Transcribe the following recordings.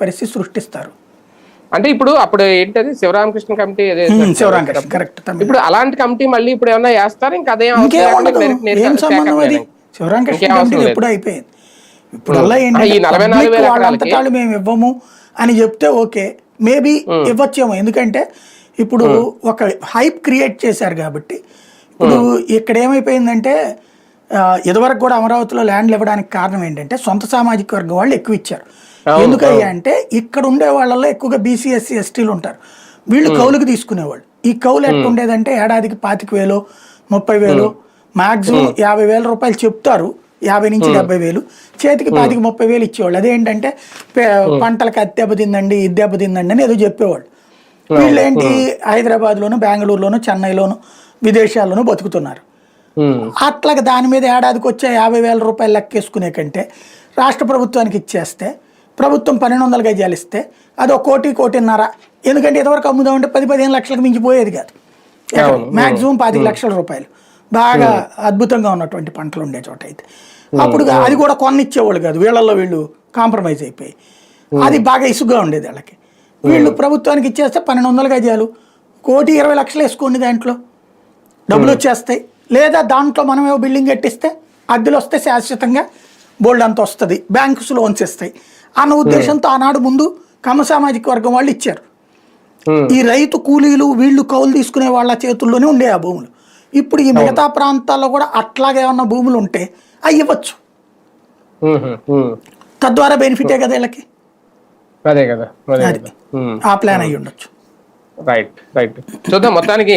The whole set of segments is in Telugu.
పరిస్థితి సృష్టిస్తారు. అంటే ఇప్పుడు అప్పుడు ఏంటది శివరామకృష్ణ కమిటీ శివరామకృష్ణ కరెక్ట్. ఇప్పుడు అలాంటి కమిటీ మళ్ళీ ఇప్పుడు ఏమన్నా వేస్తారు? ఇంకా అదే ఏం సంబంధం అది? శివరామకృష్ణ కమిటీ ఎప్పుడు అయిపోయింది. ఇప్పుడల్లా ఏంటంటే వాళ్ళంతటాలు మేము ఇవ్వము అని చెప్తే ఓకే, మేబీ ఇవ్వచ్చేమో. ఎందుకంటే ఇప్పుడు ఒక హైప్ క్రియేట్ చేశారు కాబట్టి. ఇప్పుడు ఇక్కడ ఏమైపోయిందంటే ఇదివరకు కూడా అమరావతిలో ల్యాండ్లు ఇవ్వడానికి కారణం ఏంటంటే సొంత సామాజిక వర్గం వాళ్ళు ఎక్కువ ఇచ్చారు. ఎందుకయ్యా అంటే ఇక్కడ ఉండే వాళ్ళల్లో ఎక్కువగా బీసీ ఎస్సీ ఎస్టీలు ఉంటారు. వీళ్ళు కౌలుకి తీసుకునేవాళ్ళు. ఈ కౌలు ఎట్లా ఉండేదంటే ఏడాదికి 25,000 30,000 మాక్సిమం 50,000 రూపాయలు చెప్తారు. 50 నుంచి 70,000 చేతికి 25,000-30,000 ఇచ్చేవాళ్ళు. అదేంటంటే పంటలకు అది దెబ్బతిందండి ఇది దెబ్బతిందండి అని ఏదో చెప్పేవాళ్ళు. వీళ్ళేంటి హైదరాబాద్లోను బెంగళూరులోను చెన్నైలోను విదేశాల్లోనూ బతుకుతున్నారు. అట్లాగా దాని మీద ఏడాదికి వచ్చే 50,000 రూపాయలు లెక్కేసుకునే కంటే రాష్ట్ర ప్రభుత్వానికి ఇచ్చేస్తే ప్రభుత్వం 1,200 గజాలు ఇస్తే అది 1 కోటి 1.5. ఎందుకంటే ఇదివరకు అమ్ముదామంటే 10-15 లక్షలకు మించిపోయేది కాదు. మాక్సిమం 25 లక్షల రూపాయలు బాగా అద్భుతంగా ఉన్నటువంటి పంటలు ఉండే చోట అయితే అప్పుడు అది కూడా కొనిచ్చేవాళ్ళు కాదు. వీళ్ళల్లో వీళ్ళు కాంప్రమైజ్ అయిపోయి అది బాగా ఇసుగ్గా ఉండేది వాళ్ళకి. వీళ్ళు ప్రభుత్వానికి ఇచ్చేస్తే 1,200 గజాలు 1,20,00,000 వేసుకోండి, దాంట్లో డబ్బులు వచ్చేస్తాయి. లేదా దాంట్లో మనమేమో బిల్డింగ్ కట్టిస్తే అద్దెలు వస్తే శాశ్వతంగా బోల్డ్ అంత వస్తుంది, బ్యాంక్స్ లోన్స్ ఇస్తాయి అన్న ఉద్దేశంతో ఆనాడు ముందు కమ్మ సామాజిక వర్గం వాళ్ళు ఇచ్చారు. ఈ రైతు కూలీలు వీళ్ళు కౌలు తీసుకునే వాళ్ళ చేతుల్లోనే ఉండే ఆ భూములు. ఇప్పుడు ఈ మిగతా ప్రాంతాల్లో కూడా అట్లాగే ఏమన్నా భూములు ఉంటే అవి ఇవ్వచ్చు. తద్వారా బెనిఫిటే కదా వీళ్ళకి. అదే కదా, ఆ ప్లాన్ అయ్యి ఉండొచ్చు. Right right. చూద్దాం. మొత్తానికి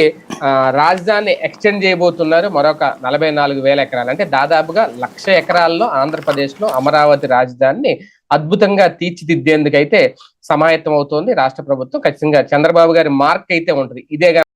రాజధాని ఎక్స్టెండ్ చేయబోతున్నారు మరొక 44,000 ఎకరాలు. అంటే దాదాపుగా 1,00,000 ఎకరాల్లో ఆంధ్రప్రదేశ్ లో అమరావతి రాజధానిని అద్భుతంగా తీర్చిదిద్దేందుకైతే సమాయత్తం అవుతోంది రాష్ట్ర ప్రభుత్వం. ఖచ్చితంగా చంద్రబాబు గారి మార్క్ అయితే ఉంటుంది. ఇదే